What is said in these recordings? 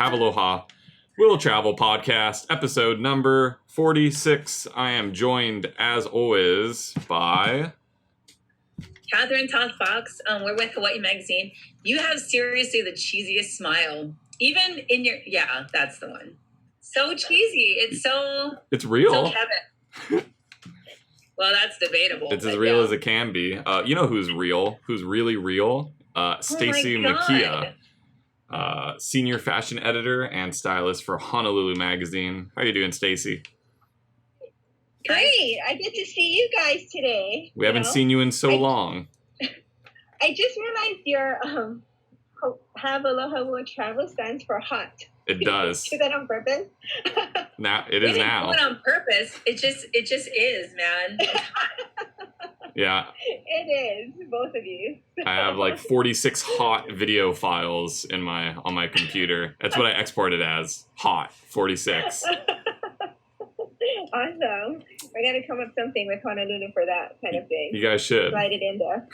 Have Aloha Will Travel podcast, episode number 46. I am joined, as always, by... Catherine Toth Fox. We're with HAWAIʻI Magazine. You have seriously the cheesiest smile. Even in your... Yeah, that's the one. So cheesy. It's real. So Kevin. Well, that's debatable. It's as real as it can be. You know who's real? Who's really real? Stacey Makiya. Senior fashion editor and stylist for HONOLULU Magazine. How are you doing, Stacey? Great. I get to see you guys today. We haven't seen you in so long. I just realized your Have Aloha Will Travel stands for hot. It does. Is that on purpose? Now it is now. We didn't do it on purpose. It just is, man. Yeah. It is, both of you. I have like 46 hot video files on my computer. That's what I exported as. Hot 46. Awesome. I got to come up something with Honolulu for that kind of thing. You guys should. Slide it in there.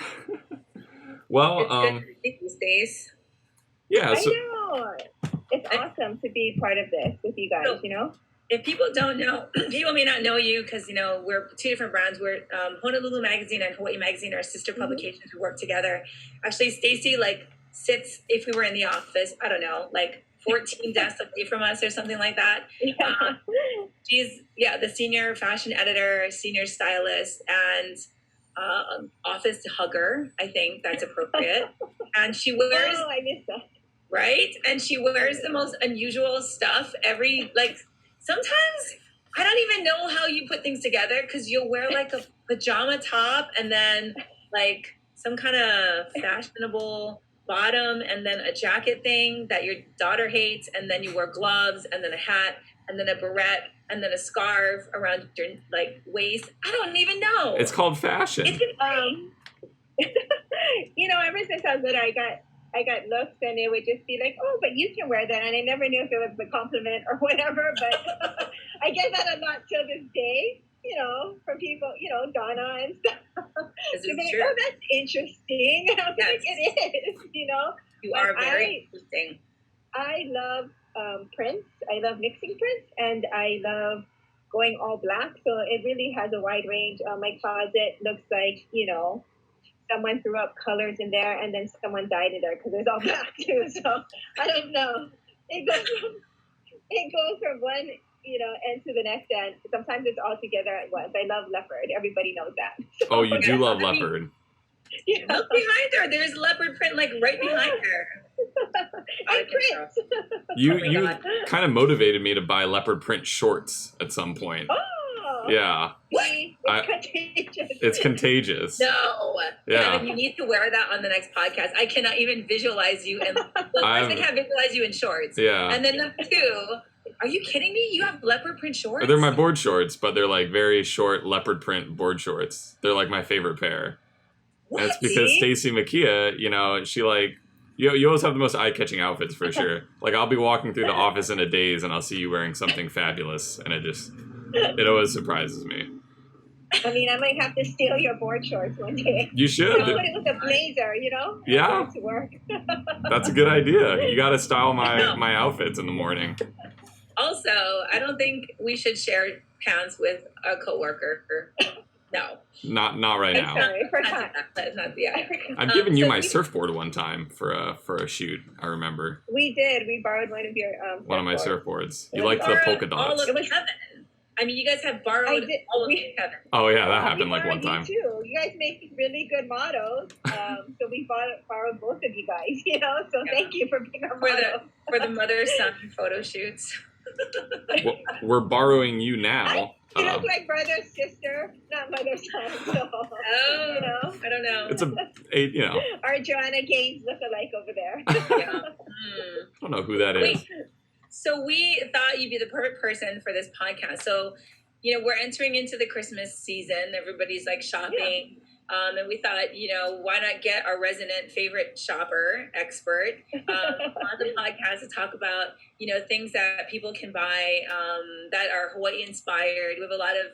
Well, it's good these days. Yeah. I know. It's awesome to be part of this with you guys, you know? If people don't know, people may not know you because, we're two different brands. We're HONOLULU Magazine and HAWAIʻI Magazine are sister publications. We work together. Actually, Stacey, sits, if we were in the office, I don't know, 14 desks away from us or something like that. Yeah. She's, the senior fashion editor, senior stylist, and office hugger. I think that's appropriate. And she wears... Oh, I missed that. Right? And she wears the most unusual stuff sometimes I don't even know how you put things together because you'll wear a pajama top and then some kind of fashionable bottom and then a jacket thing that your daughter hates, and then you wear gloves and then a hat and then a beret and then a scarf around your waist. I don't even know. It's called fashion. It's ever since I was little, I got looks and it would just be but you can wear that. And I never knew if it was a compliment or whatever, but I get that a lot till this day, from people, Donna and stuff. This to is be true. oh, that's interesting. And I'm Yes. it is, You are very interesting. I love prints. I love mixing prints, and I love going all black. So it really has a wide range. My closet looks like, someone threw up colors in there and then someone dyed it there because it's all black too. So I don't know. It goes from one, end to the next end. Sometimes it's all together at once. I love leopard. Everybody knows that. So, Oh, you do love leopard. Yeah. Look behind her. There's leopard print right behind her. I print. You kind of motivated me to buy leopard print shorts at some point. Oh. Yeah. It's contagious. It's contagious. No. Yeah. Kevin, you need to wear that on the next podcast. I cannot even visualize you in... Well, first I can't visualize you in shorts. Yeah. And then number two, are you kidding me? You have leopard print shorts? They're my board shorts, but they're very short leopard print board shorts. They're my favorite pair. What? And it's because Stacey Makiya, she you always have the most eye-catching outfits for sure. I'll be walking through the office in a daze and I'll see you wearing something fabulous, and it always surprises me. I mean, I might have to steal your board shorts one day. You should. Put it with a blazer, Yeah. To work. That's a good idea. You got to style my outfits in the morning. Also, I don't think we should share pants with a coworker. No. Not right now. Sorry, I've given you so my surfboard one time for a shoot. I remember. We did. We borrowed one of your one of my surfboards. You liked the polka dots. All of Kevin. I mean, you guys have borrowed all of Kevin. Oh yeah, that happened one time. You too. You guys make really good models. So we borrowed both of you guys. So thank you for being our model. For the mother-son photo shoots. Well, we're borrowing you now. You look like brother, sister, not mother, son. So, I don't know. It's our Joanna Gaines look alike over there. Yeah. I don't know who that is. Wait, so we thought you'd be the perfect person for this podcast. So, we're entering into the Christmas season. Everybody's shopping. Yeah. And we thought, why not get our resident favorite shopper expert on the podcast to talk about, things that people can buy that are Hawaii inspired. We have a lot of,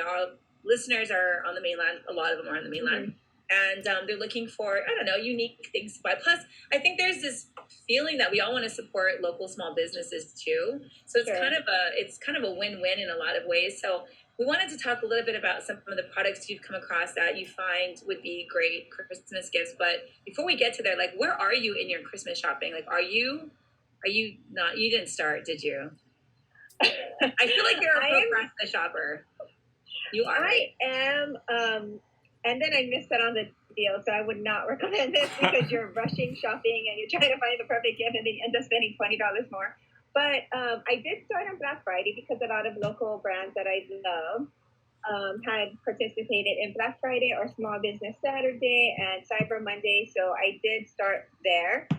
our listeners are on the mainland. A lot of them are on the mainland. and they're looking for, I don't know, unique things to buy. Plus, I think there's this feeling that we all want to support local small businesses too. So it's kind of a win-win in a lot of ways. So we wanted to talk a little bit about some of the products you've come across that you find would be great Christmas gifts. But before we get to there, like, where are you in your Christmas shopping? Like, are you not? You didn't start, did you? I feel like you're a procrastinator shopper. You are. I am. And then I missed out on the deal, so I would not recommend this because you're rushing shopping and you're trying to find the perfect gift and then you end up spending $20 more. But I did start on Black Friday because a lot of local brands that I love had participated in Black Friday or Small Business Saturday and Cyber Monday. So I did start there.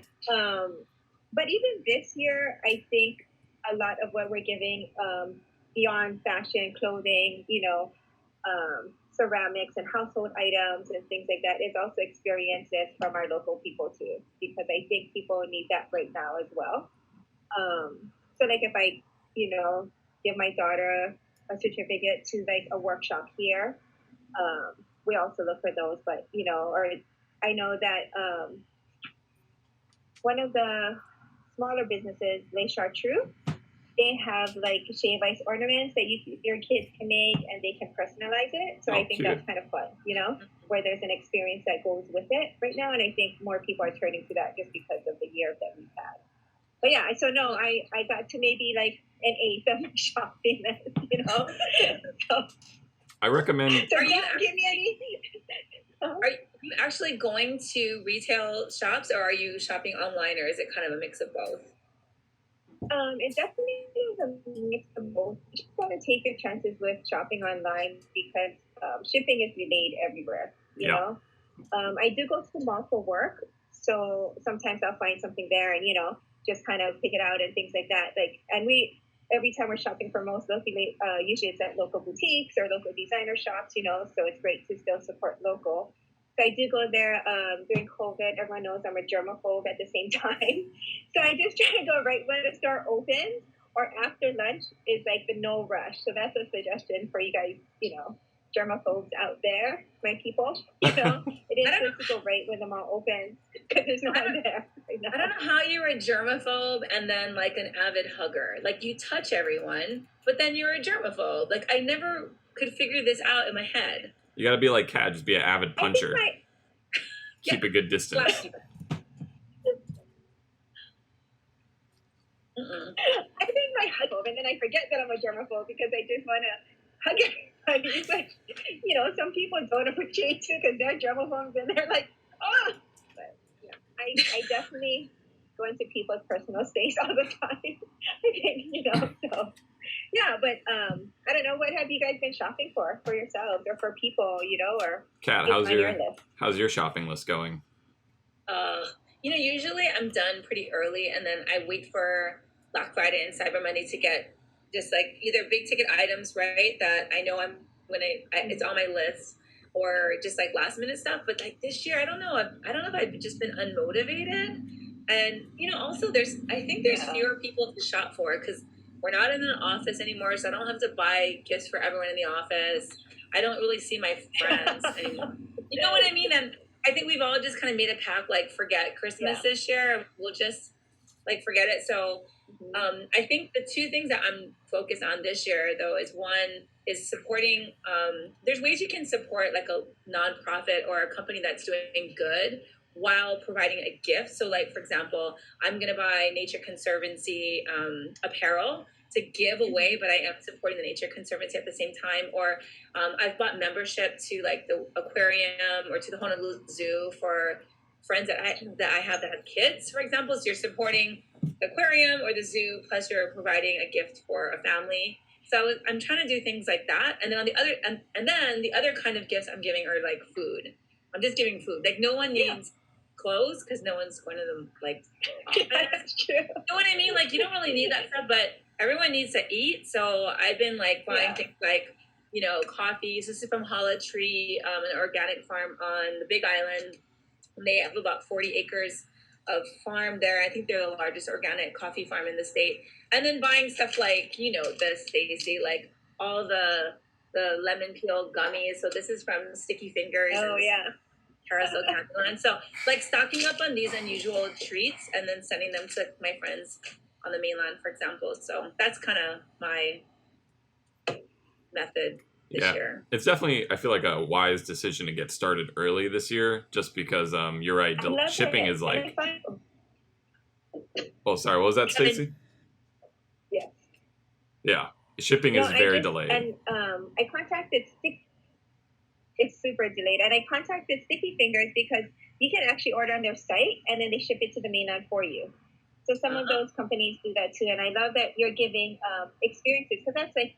But even this year, I think a lot of what we're giving beyond fashion, clothing, ceramics and household items and things like that is also experiences from our local people too, because I think people need that right now as well. So like if I, give my daughter a certificate to like a workshop here, we also look for those, but or I know that one of the smaller businesses, Les Chartreux, they have like shave ice ornaments that your kids can make and they can personalize it. So I think that's kind of fun, where there's an experience that goes with it right now. And I think more people are turning to that just because of the year that we've had. But yeah, so no, I got to maybe like an eighth of my shopping list, So I recommend. So give me any. Are you actually going to retail shops, or are you shopping online, or is it kind of a mix of both? It definitely is a mix of both. You just got to take your chances with shopping online because shipping is delayed everywhere, you know? I do go to the mall for work, so sometimes I'll find something there and, just kind of pick it out and things like that. And every time we're shopping for most locally, usually it's at local boutiques or local designer shops, so it's great to still support local. So I do go there during COVID. Everyone knows I'm a germaphobe at the same time. So I just try to go right when the store opens or after lunch is like the no rush. So that's a suggestion for you guys, germaphobes out there, my people. It is good to go right when the mall opens because there's no one there. I don't know how you're a germaphobe and then like an avid hugger. Like you touch everyone, but then you're a germaphobe. Like I never could figure this out in my head. You gotta be like Kat, just be an avid puncher. Keep a good distance. I think my hugger, and then I forget that I'm a germaphobe because I just want to hug everybody. It's like, some people don't appreciate you because they're germaphobes and they're like, oh. But yeah, I definitely go into people's personal space all the time. I think, so. Yeah, but I don't know. What have you guys been shopping for yourselves or for people, or Kat, how's your shopping list going? Usually I'm done pretty early, and then I wait for Black Friday and Cyber Monday to get just like either big ticket items, right? That I know it's on my list, or just like last minute stuff. But like this year, I don't know if I've just been unmotivated, and also I think there's fewer people to shop for because we're not in an office anymore, so I don't have to buy gifts for everyone in the office. I don't really see my friends anymore. You know what I mean? And I think we've all just kind of made a pact, like, forget Christmas this year. We'll just, like, forget it. So I think the two things that I'm focused on this year, though, is one is supporting, there's ways you can support, like, a nonprofit or a company that's doing good while providing a gift. So like, for example, I'm going to buy Nature Conservancy apparel to give away, but I am supporting the Nature Conservancy at the same time. Or I've bought membership to like the aquarium or to the Honolulu Zoo for friends that I have that have kids, for example. So you're supporting the aquarium or the zoo, plus you're providing a gift for a family. So I'm trying to do things like that. And then on the other, and then the other kind of gifts I'm giving are like food. I'm just giving food. Like no one needs clothes because no one's going to them like That's true. You know what I mean? Like you don't really need that stuff, but everyone needs to eat. So I've been like buying things like, coffee. So this is from Hala Tree, an organic farm on the Big Island. And they have about 40 acres of farm there. I think they're the largest organic coffee farm in the state. And then buying stuff like, the Stacey, like all the lemon peel gummies. So this is from Sticky Fingers. Oh, yeah. Carousel Candyland. So like stocking up on these unusual treats and then sending them to my friends on the mainland, for example. So that's kind of my method this year. It's definitely, I feel like, a wise decision to get started early this year, just because you're right, shipping is like... Oh, sorry, what was that, Stacey? Yes. Yeah, shipping is very delayed. And I contacted it's super delayed, and I contacted Sticky Fingers because you can actually order on their site, and then they ship it to the mainland for you. So some of those companies do that too, and I love that you're giving experiences, because that's like,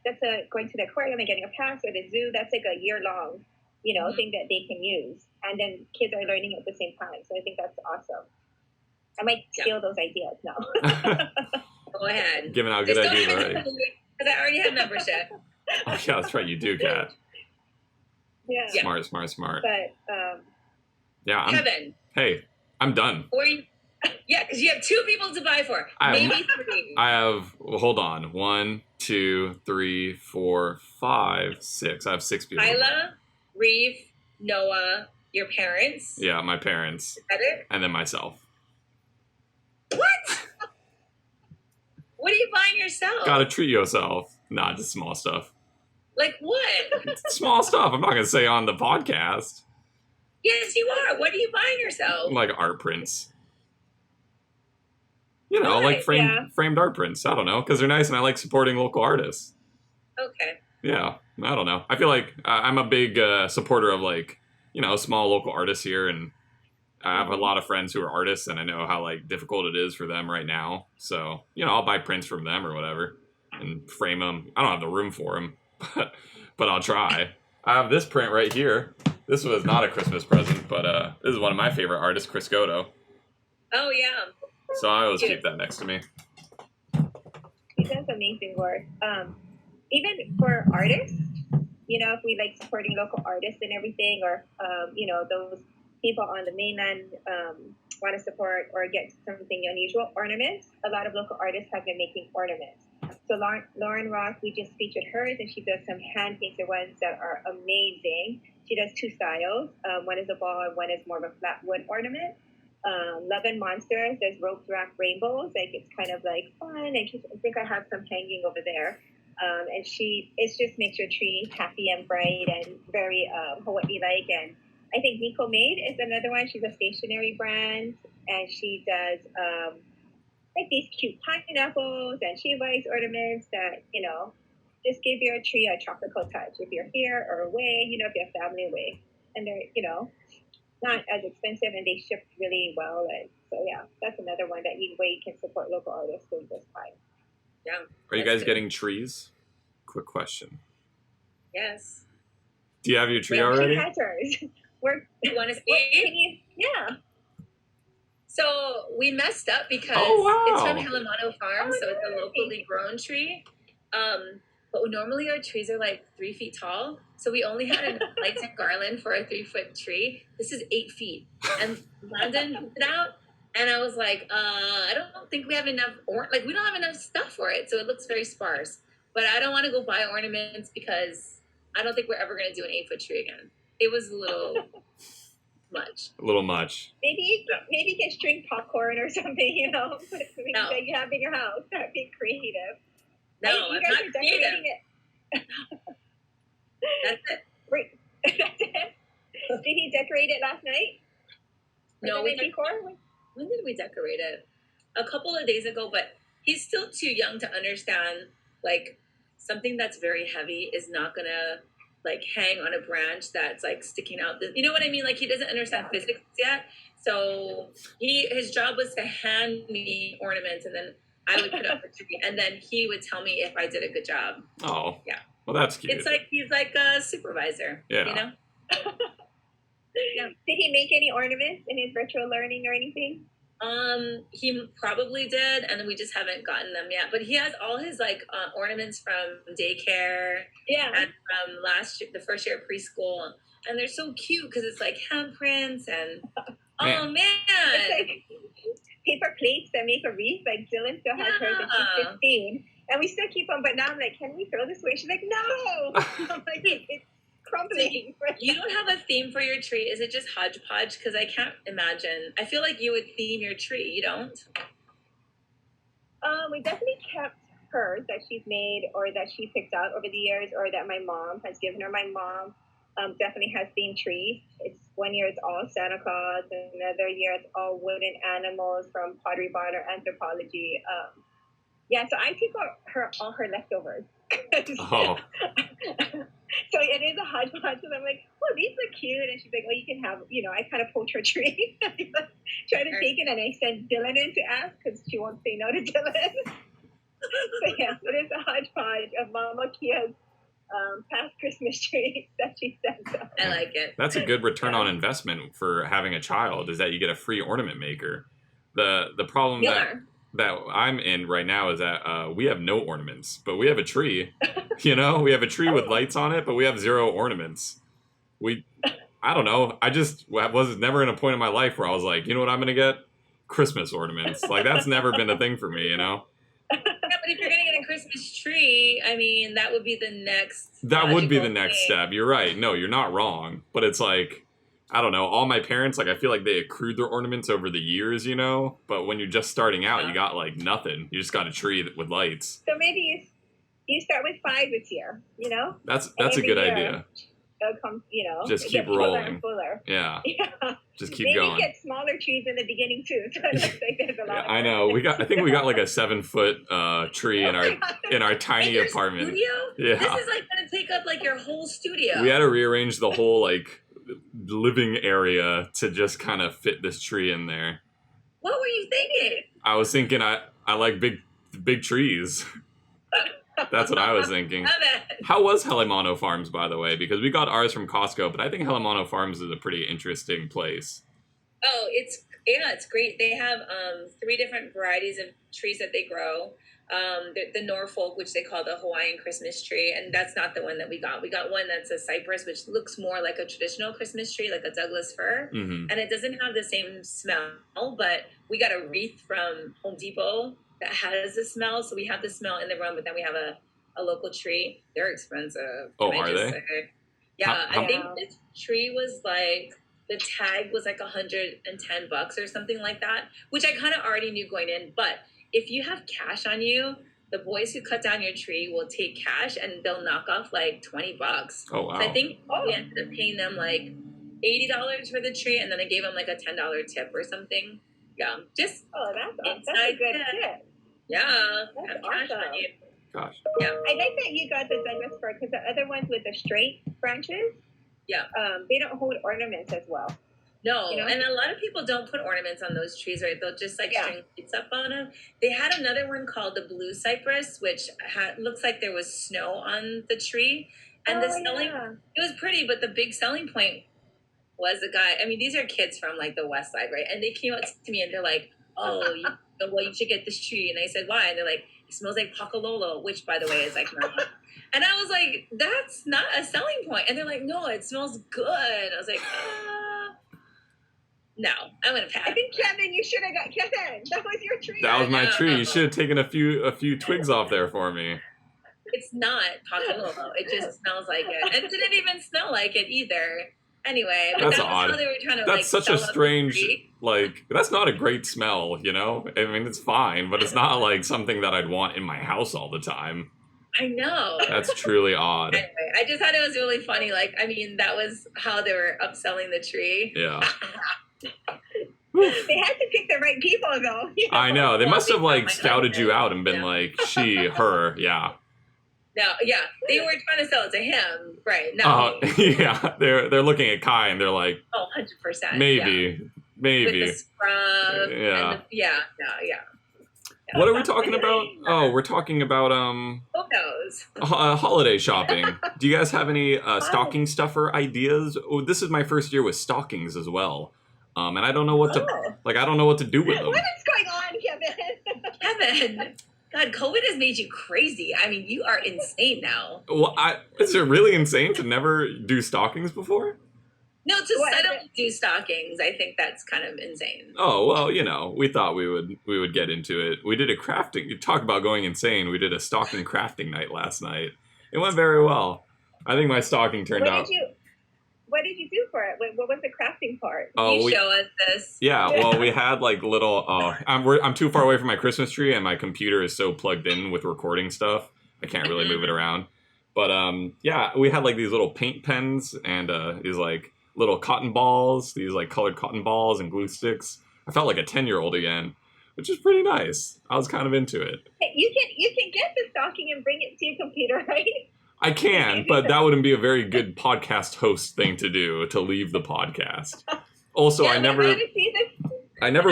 that's going to the aquarium and getting a pass, or the zoo. That's like a year-long, thing that they can use, and then kids are learning at the same time. So I think that's awesome. I might steal those ideas now. Go ahead. Giving out good ideas already. Because I already have membership. Oh yeah, that's right. You do, Kat. Yeah. Smart. But yeah, Kevin. Hey, I'm done. Yeah, because you have 2 people to buy for. Maybe 3. I have. Well, hold on. 1, 2, 3, 4, 5, 6. I have 6 people. Isla, Reeve, Noah, your parents. Yeah, my parents. And then myself. What? What are you buying yourself? Gotta treat yourself. Nah, just small stuff. Like what? Small stuff. I'm not gonna say on the podcast. Yes, you are. What are you buying yourself? Like art prints. Like framed art prints. I don't know, because they're nice and I like supporting local artists. Okay. Yeah, I don't know. I feel like I'm a big supporter of small local artists here, and I have a lot of friends who are artists, and I know how difficult it is for them right now. So I'll buy prints from them or whatever and frame them. I don't have the room for them, but I'll try. I have this print right here. This was not a Christmas present, but this is one of my favorite artists, Chris Goto. Oh yeah. So I always keep that next to me. He does amazing work. Even for artists, if we like supporting local artists and everything, or those people on the mainland want to support or get something unusual, ornaments. A lot of local artists have been making ornaments. So Lauren Ross, we just featured hers, and she does some hand-painted ones that are amazing. She does 2 styles. One is a ball, and one is more of a flat wood ornament. Love and Monsters, there's rope wrap rainbows. It's kind of fun. And I think I have some hanging over there. And it just makes your tree happy and bright and very Hawaii-like. And I think Nico Made is another one. She's a stationery brand, and she does these cute pineapples and Shiva ornaments that just give your tree a tropical touch. If you're here or away, if you have family away, and they're not as expensive, and they ship really well. And so yeah, that's another one that you can support local artists during this time. Yeah. Are you guys getting trees? Quick question. Yes. Do you have your tree already? She has hers. You want to see? Yeah. So we messed up because it's from Hilamano Farm, so it's a locally grown tree. But normally our trees are 3 feet tall, so we only had enough lights and garland for a 3-foot tree. This is 8 feet, and Landon put it out, and I was like, I don't think we have enough, we don't have enough stuff for it, so it looks very sparse. But I don't want to go buy ornaments because I don't think we're ever going to do an 8-foot tree again. It was a little much. A little much. Maybe you can string popcorn or something, that you have in your house. That'd be creative. No, I'm not creative. That's it. Wait, that's it? Did he decorate it last night? No, when did we decorate it? A couple of days ago, but he's still too young to understand, something that's very heavy is not gonna, hang on a branch that's, sticking out. You know what I mean? He doesn't understand physics yet. So his job was to hand me ornaments, and then I would put up the tree, and then he would tell me if I did a good job. Oh. Yeah. Well, that's cute. It's he's a supervisor. Yeah. Yeah. Did he make any ornaments in his virtual learning or anything? He probably did, and we just haven't gotten them yet. But he has all his ornaments from daycare, and from the first year of preschool, and they're so cute because it's handprints and oh man, it's paper plates that make a wreath. Dylan still has hers, and she's 15, and we still keep them. But now I'm can we throw this away? She's like, no. I'm it's crumbling. You don't have a theme for your tree? Is it just hodgepodge? Because I can't imagine. I feel like you would theme your tree. You don't? We definitely kept hers that she's made or that she picked out over the years or that my mom has given her. My mom definitely has themed trees. It's one year it's all Santa Claus, and another year it's all wooden animals from Pottery Barn or Anthropology. Yeah, so I take all her leftovers. Oh. So it is a hodgepodge. And I'm like, oh, these look cute. And she's like, oh, you can have, I kind of poach her tree. Try to take it. And I sent Dylan in to ask because she won't say no to Dylan. So yeah, it is a hodgepodge of Mama Kia's past Christmas tree that she sent us. I like it. That's a good return on investment for having a child, is that you get a free ornament maker. The problem that I'm in right now is that we have no ornaments, but we have a tree. We have a tree with lights on it, but we have 0 ornaments. I don't know. I was never in a point in my life where I was like, you know what I'm going to get? Christmas ornaments. Like, that's never been a thing for me, Yeah, but if you're going to get a Christmas tree, I mean, that would be the next. That would be the next thing. step. You're right. No, you're not wrong. But it's like, I don't know. All my parents, like, I feel like they accrued their ornaments over the years, But when you're just starting out, you got, like, nothing. You just got a tree with lights. So maybe you start with 5 this year, That's a good idea. It'll come, Just keep fuller rolling. and fuller. Yeah. Yeah. Just keep maybe going. Get smaller trees in the beginning too. So it looks like there's a lot. I know. I think we got like a 7-foot tree in our tiny your apartment. Studio? Yeah. This is like going to take up like your whole studio. We had to rearrange the whole like living area to just kind of fit this tree in there. What were you thinking? I was thinking I like big trees. That's what I was thinking. How was Helemano Farms, by the way? Because we got ours from Costco, but I think Helemano Farms is a pretty interesting place. Oh, it's great. They have 3 different varieties of trees that they grow. The Norfolk, which they call the Hawaiian Christmas tree, and that's not the one that we got. We got one that's a cypress, which looks more like a traditional Christmas tree, like a Douglas fir, and it doesn't have the same smell. But we got a wreath from Home Depot that has the smell, so we have the smell in the room, but then we have a local tree. They're expensive. Oh, are they? Yeah, I think this tree was like, the tag was like $110 or something like that, which I kind of already knew going in. But if you have cash on you, the boys who cut down your tree will take cash and they'll knock off like $20. Oh, wow. So I think we ended up paying them like $80 for the tree, and then I gave them like a $10 tip or something. Yeah, just that's a good tip. Yeah, That's have cash awesome. on you. Gosh. Yeah. I like that you got the Douglas fir because the other ones with the straight branches, they don't hold ornaments as well. No, and a lot of people don't put ornaments on those trees, right? They'll just like string lights up on them. They had another one called the blue cypress, which looks like there was snow on the tree. And it was pretty, but the big selling point was the guy. I mean, these are kids from like the West Side, right? And they came up to me and they're like, oh, you should get this tree. And I said, why? And they're like, it smells like pakalolo, which by the way is like not. And I was like, that's not a selling point. And they're like, no, it smells good. I was like, no, I'm gonna pass. I think Kevin, you should have got Kevin. That was your tree. That was my tree. You should have taken a few twigs off there for me. It's not pakalolo. It just smells like it. And it didn't even smell like it either. Anyway, but that's that was odd. how they were trying to That's like such a sell strange, tree. like, that's not a great smell, I mean, it's fine, but it's not like something that I'd want in my house all the time. I know. That's truly odd. Anyway, I just thought it was really funny. Like, I mean, that was how they were upselling the tree. Yeah. They had to pick the right people, though. I know. They must have, like, scouted you out and been like, she, her, yeah. No, yeah. They were trying to sell it to him. Right. No. Yeah. They're looking at Kai and they're like, 100%. maybe. With the scrub. Yeah. And yeah. What are we talking about? Oh, we're talking about photos. Holiday shopping. Do you guys have any stocking stuffer ideas? Oh, this is my first year with stockings as well, and I don't know what to I don't know what to do with them. What is going on, Kevin? Kevin, God, COVID has made you crazy. I mean, you are insane now. Well, is it really insane to never do stockings before? No, to suddenly do stockings, I think that's kind of insane. Oh, well, we thought we would get into it. We did a crafting. You talk about going insane. We did a stocking crafting night last night. It went very well. I think my stocking turned out. What did you do for it? What was the crafting part? You show us this. Yeah, well, we had like little. I'm too far away from my Christmas tree, and my computer is so plugged in with recording stuff, I can't really move it around. But yeah, we had like these little paint pens and these like little cotton balls, these like colored cotton balls and glue sticks. I felt like a 10-year-old again, which is pretty nice. I was kind of into it. Hey, you can get the stocking and bring it to your computer, right? I can, but that wouldn't be a very good podcast host thing to do, to leave the podcast. Also, I never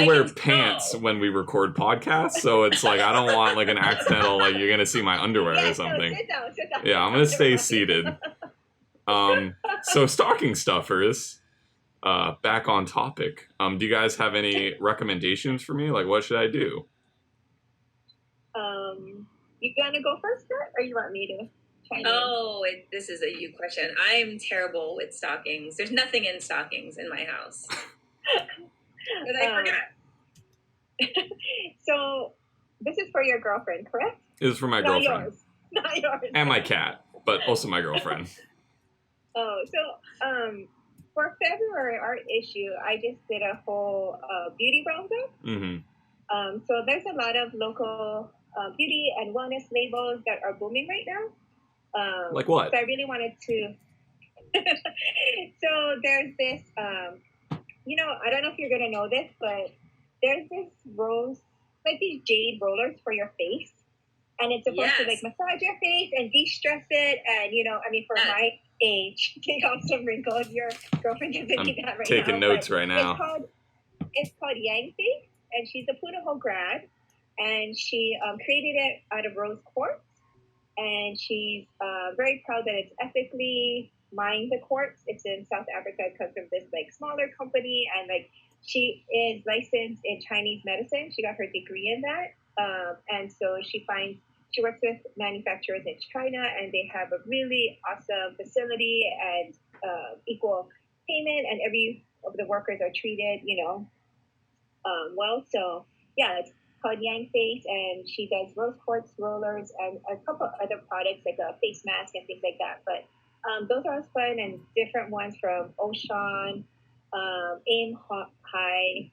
wear pants when we record podcasts, so it's like I don't want like an accidental like you're gonna see my underwear or something. Sit down. Yeah, I'm gonna stay seated. So stocking stuffers, back on topic. Do you guys have any recommendations for me? Like, what should I do? You gonna go first, Kurt, or you want me to? This is a you question. I'm terrible with stockings. There's nothing in stockings in my house. Because I forgot. So, this is for your girlfriend, correct? This is for my girlfriend. Not yours. And my cat, but also my girlfriend. For February art issue, I just did a whole beauty roundup. Mm-hmm. So there's a lot of local beauty and wellness labels that are booming right now. Like what? So I really wanted to. So there's this, I don't know if you're gonna know this, but there's this like these jade rollers for your face, and it's supposed to like massage your face and de-stress it, and for my age, take off some wrinkles. Your girlfriend doesn't do that right now. Taking notes right now. It's called Yang Face, and she's a Punahou grad, and she created it out of rose quartz. And she's very proud that it's ethically mined, the quartz. It's in South Africa. It comes from this like smaller company, and like she is licensed in Chinese medicine. She got her degree in that, and so she works with manufacturers in China, and they have a really awesome facility and equal payment, and every of the workers are treated, well. So yeah, it's called Yang Face, and she does rose quartz rollers and a couple other products like a face mask and things like that. But those are fun, and different ones from Ocean, Aim High,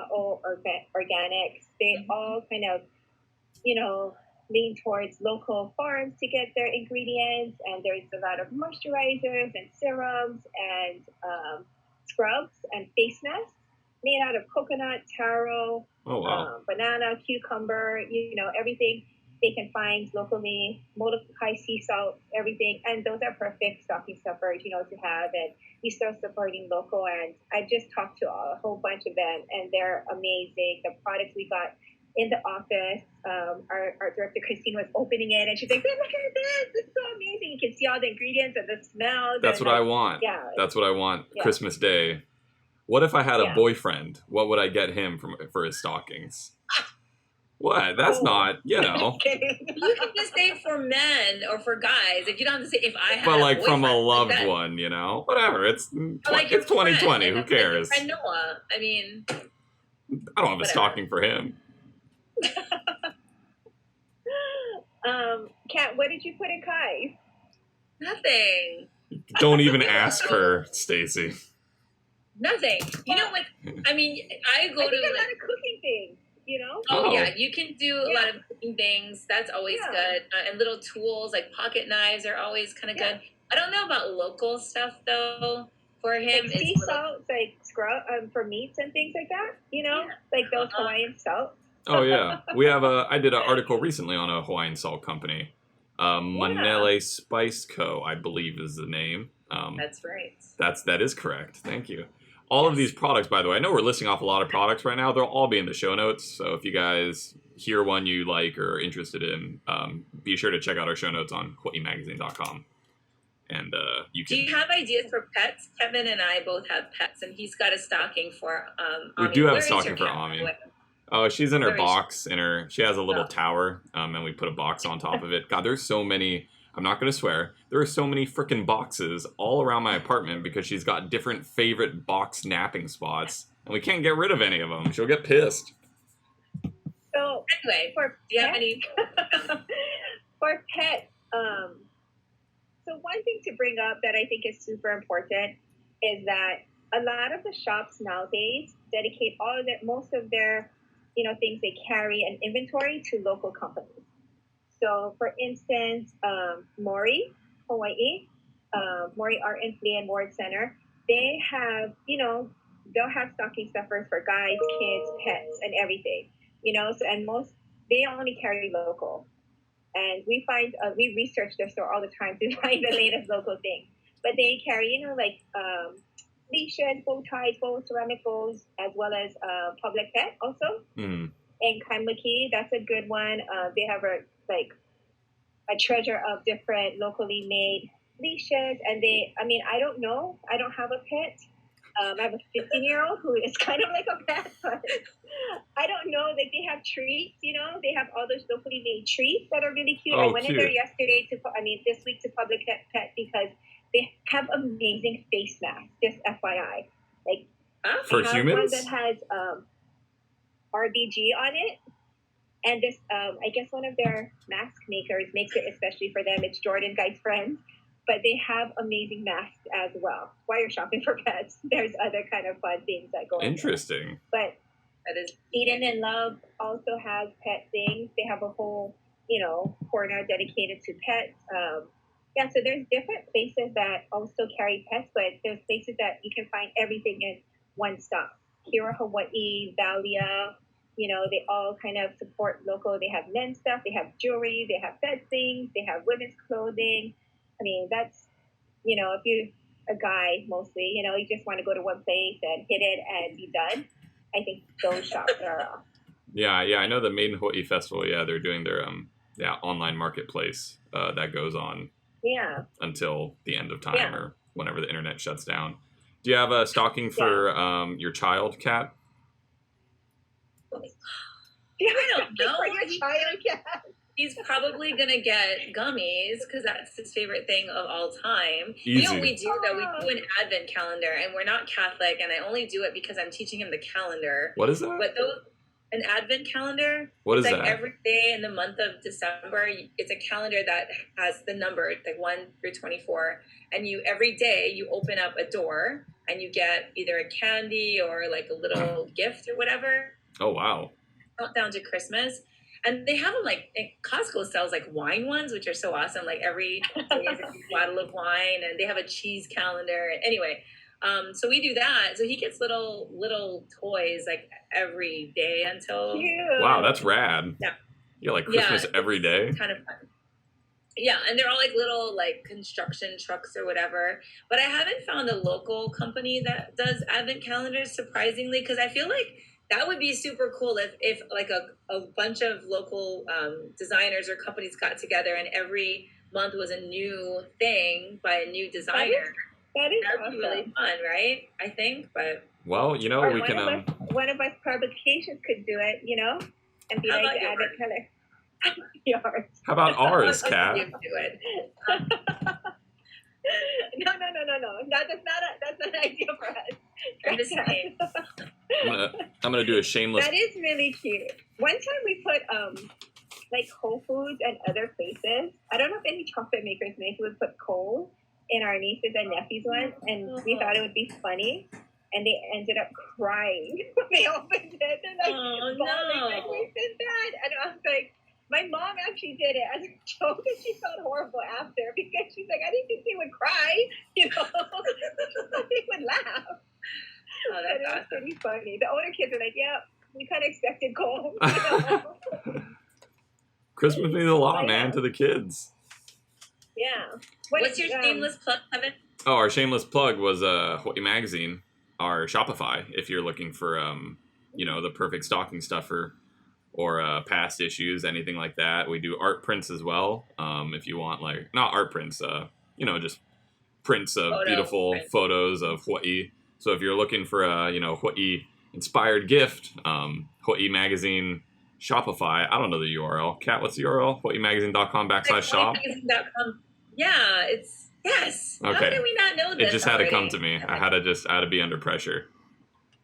Organics. They all kind of, lean towards local farms to get their ingredients, and there's a lot of moisturizers and serums and scrubs and face masks made out of coconut, taro, banana, cucumber, everything they can find locally, Molokai sea salt, everything. And those are perfect stocking stuffers, to have. And you still supporting local. And I just talked to a whole bunch of them, and they're amazing. The products we got in the office, our director, Christine, was opening it, and she's like, look at this. It's so amazing. You can see all the ingredients and the smells. That's what I want. Yeah. That's what I want. Yeah. Christmas Day. What if I had a boyfriend? What would I get him for his stockings? What? That's not, You can just say for men or for guys. Like, you don't have to say if I had. But like from a loved one, whatever. It's 2020. Who cares? Like Noah. I mean, I don't have a stocking for him. Kat, what did you put in Kai's? Nothing. Don't even ask her, Stacey. Nothing. You know what? I mean, I go to a lot of cooking things. Oh, yeah, you can do a lot of cooking things. That's always good. And little tools like pocket knives are always kind of good. I don't know about local stuff though. For him, like sea salt, like scrub for meats and things like that. Like those Hawaiian salts. Oh yeah, I did an article recently on a Hawaiian salt company, Manele Spice Co. I believe is the name. That's right. That is correct. Thank you. All of these products, by the way, I know we're listing off a lot of products right now. They'll all be in the show notes. So if you guys hear one you like or are interested in, be sure to check out our show notes on HAWAIʻIMagazine.com. And you can. Do you have ideas for pets? Kevin and I both have pets, and he's got a stocking for We Ami. do have a stocking for Ami. Oh, she's in her box. She has a little tower, and we put a box on top of it. God, there's so many. I'm not going to swear. There are so many freaking boxes all around my apartment because she's got different favorite box napping spots, and we can't get rid of any of them. She'll get pissed. So anyway, for do you have any for pet So one thing to bring up that I think is super important is that a lot of the shops nowadays dedicate most of their, things they carry and inventory to local companies. So, for instance, Mori, Hawaii, Mori Art and Flea and Ward Center, they have, they'll have stocking stuffers for guys, kids, pets, and everything, they only carry local. And we find, we research their store all the time to find the latest local thing. But they carry, leashes, bow ties, bows, ceramic bowls, as well as public pet also. Mm. And Kaimaki, that's a good one. They have a treasure of different locally made leashes. And I don't know. I don't have a pet. I have a 15-year-old who is kind of like a pet, but I don't know. Like, they have treats, they have all those locally made treats that are really cute. Oh, I went in there this week to Public Pet because they have amazing face masks, just FYI. Like, for humans? One that has RBG on it. And this, I guess one of their mask makers makes it especially for them. It's Jordan Guy's friend. But they have amazing masks as well. While you're shopping for pets, there's other kind of fun things that go on. Interesting. But that is Eden and Love also has pet things. They have a whole, corner dedicated to pets. So there's different places that also carry pets, but there's places that you can find everything in one stop. Here, Hawaii, Valia, they all kind of support local. They have men's stuff, they have jewelry, they have pet things, they have women's clothing. That's, if you're a guy mostly, you just want to go to one place and hit it and be done. I think those shops are. Yeah. I know the Made in Hawaii Festival. Yeah, they're doing their online marketplace that goes on. Yeah. Until the end of time or whenever the internet shuts down. Do you have a stocking for your child, Kat? Yeah, I don't know. For your child, Kat. He's probably going to get gummies because that's his favorite thing of all time. Easy. You know what we do, though? We do an advent calendar, and we're not Catholic, and I only do it because I'm teaching him the calendar. What is that? But an advent calendar. What is that? Every day in the month of December, it's a calendar that has the number, like 1 through 24, and every day you open up a door, and you get either a candy or like a little gift or whatever. Oh, wow. Down to Christmas. And they have them Costco sells wine ones, which are so awesome. Like every day is a bottle of wine, and they have a cheese calendar. Anyway, so we do that. So he gets little toys every day until. Cute. Wow, that's rad. Yeah. Yeah, Christmas every day. Kind of fun. Yeah, and they're all little construction trucks or whatever. But I haven't found a local company that does advent calendars, surprisingly, because I feel like that would be super cool if a bunch of local designers or companies got together and every month was a new thing by a new designer. That is That'd awesome. be really fun, right? I think, but well, we can. One of us publications could do it, and be like the advent color. Yours. How about ours, Kat? You do it. No. That's not an idea for us. I'm just saying. I'm gonna do a shameless. That is really cute. One time we put Whole Foods and other places. I don't know if any chocolate makers would put coal in our nieces and nephews one, and we thought it would be funny. And they ended up crying when they opened it. They're bawling, we did that. And I was like, my mom actually did it as a joke, and she felt horrible after because she's like, I didn't think they would cry, they would laugh. Oh, that's awesome. It was pretty funny. The older kids are like, yeah, we kind of expected coal. Christmas means a lot, man, to the kids. Yeah. What's your shameless plug, Kevin? Oh, our shameless plug was HAWAIʻI Magazine, our Shopify, if you're looking for, the perfect stocking stuffer or past issues, anything like that. We do art prints as well. If you want, not art prints, just prints of beautiful photos of Hawaii. So if you're looking for a, Hawaii-inspired gift, HAWAIʻI Magazine Shopify, I don't know the URL. Kat, what's the URL? HawaiiMagazine.com/shop? Yeah, it's, yes. Okay. How did we not know this It just already? had to come to me. I had to be under pressure.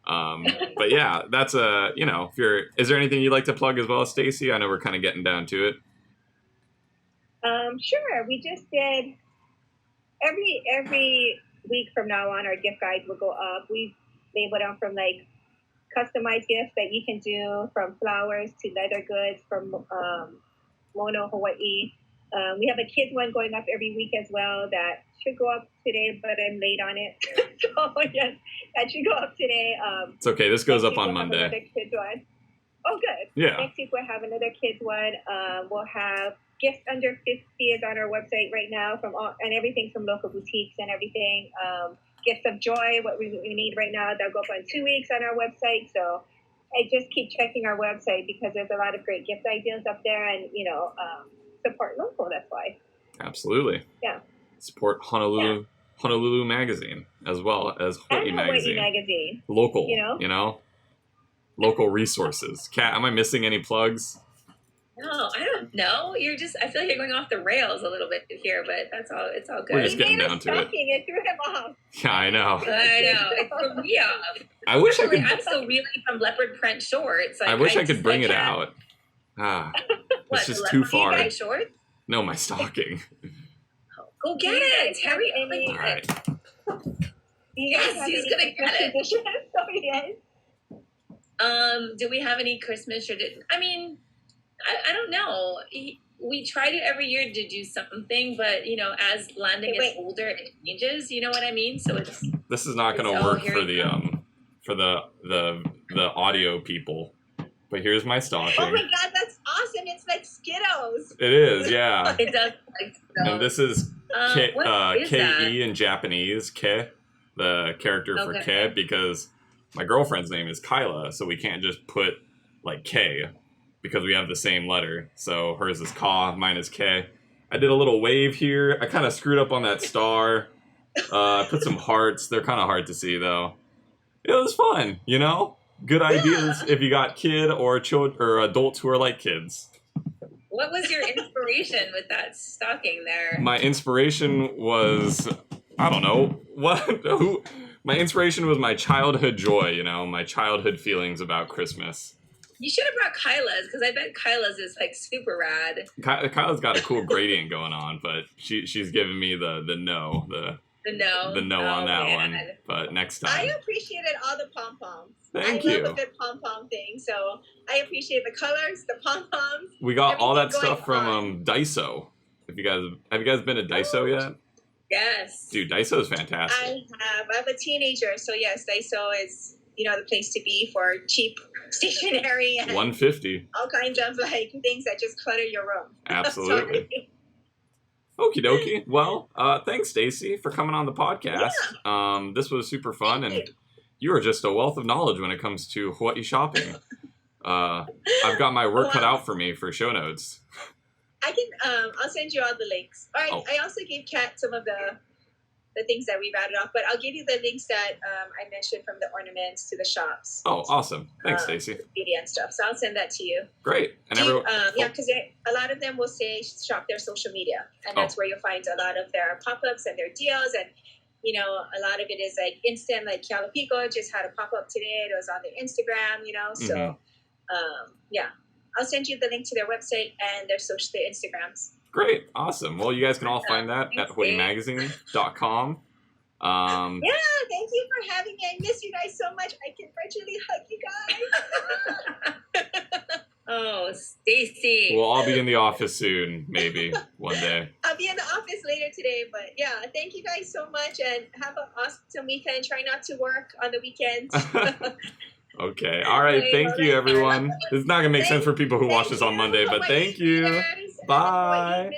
But yeah, that's is there anything you'd like to plug as well, Stacey? I know we're kind of getting down to it. Sure. We just did every week from now on, our gift guides will go up. We've labeled them from like customized gifts that you can do, from flowers to leather goods, from Mono Hawaii. We have a kids one going up every week as well that should go up today, but I'm late on it. So yes, that should go up today. It's okay. This goes up on Monday. Another kids one. Oh, good. Yeah. Next week we'll have another kids one. We'll have gifts under 50 is on our website right now and everything from local boutiques and everything. Gifts of joy, what we need right now, they'll go up on 2 weeks on our website. So I just keep checking our website because there's a lot of great gift ideas up there, and support local. That's why. Absolutely. Yeah. Support Honolulu Magazine as well as HAWAIʻI Magazine. HAWAIʻI Magazine. Local. Local resources. Kat, am I missing any plugs? No, I don't know. I feel like you're going off the rails a little bit here, but it's all good. We're just getting down to it. It threw him off. Yeah, I know. It threw me off. I wish I could. I'm still reeling from leopard print shorts. I wish I could bring it out. It's just too far. Shorts? No, my stocking. Go get it. Hurry up. All right. Yes, he's going to get it. Yes. Do we have any Christmas tradition? I mean, I don't know. We try to every year to do something, but as Landon gets older, it changes. You know what I mean? So it's. This is not going to work for the audio people. But here's my stocking. Oh my God, that's awesome! It's like Skittles. It is, yeah. It does. And this is what is Ke in Japanese. Ke, the character for Ke, because my girlfriend's name is Kyla, so we can't just put like K because we have the same letter. So hers is Ka, mine is Ke. I did a little wave here. I kind of screwed up on that star. I put some hearts. They're kind of hard to see though. It was fun, Good ideas if you got kid or children or adults who are like kids. What was your inspiration with that stocking there? My inspiration was, I don't know, my inspiration was my childhood joy, my childhood feelings about Christmas. You should have brought Kyla's, because I bet Kyla's is like super rad. Kyla's got a cool gradient going on, but she's giving me the no on that one. But next time. I appreciated all the pom-poms. Thank you. I love a good pom-pom thing, so I appreciate the colors, the pom-poms. We got all that stuff from Daiso. Have you guys been to Daiso yet? Yes. Dude, Daiso is fantastic. I have a teenager, so yes, Daiso is the place to be for cheap stationery and $150. all kinds of things that just clutter your room. Absolutely. Okie dokie. Well, thanks, Stacey, for coming on the podcast. Yeah. This was super fun, and you are just a wealth of knowledge when it comes to Hawaii shopping. I've got my work cut out for me for show notes. I can. I'll send you all the links. All right. I also gave Kat some of the things that we've added off, but I'll give you the links that I mentioned from the ornaments to the shops. Oh, awesome! Thanks, Stacey. Media and stuff. So I'll send that to you. Great. And because a lot of them will say shop their social media, and that's where you'll find a lot of their pop-ups and their deals, and a lot of it is like instant. Like Kialapico just had a pop-up today. It was on their Instagram. So I'll send you the link to their website and their Instagrams. Great. Awesome. Well, you guys can all find that at HAWAIIMagazine.com. Yeah, thank you for having me. I miss you guys so much. I can virtually hug you guys. Oh, Stacey. We'll all be in the office soon, maybe one day. I'll be in the office later today, but yeah, thank you guys so much and have an awesome weekend. Try not to work on the weekends. Okay. All right. Thank you, everyone. It's not going to make sense for people who watch this on Monday, but thank you. Bye.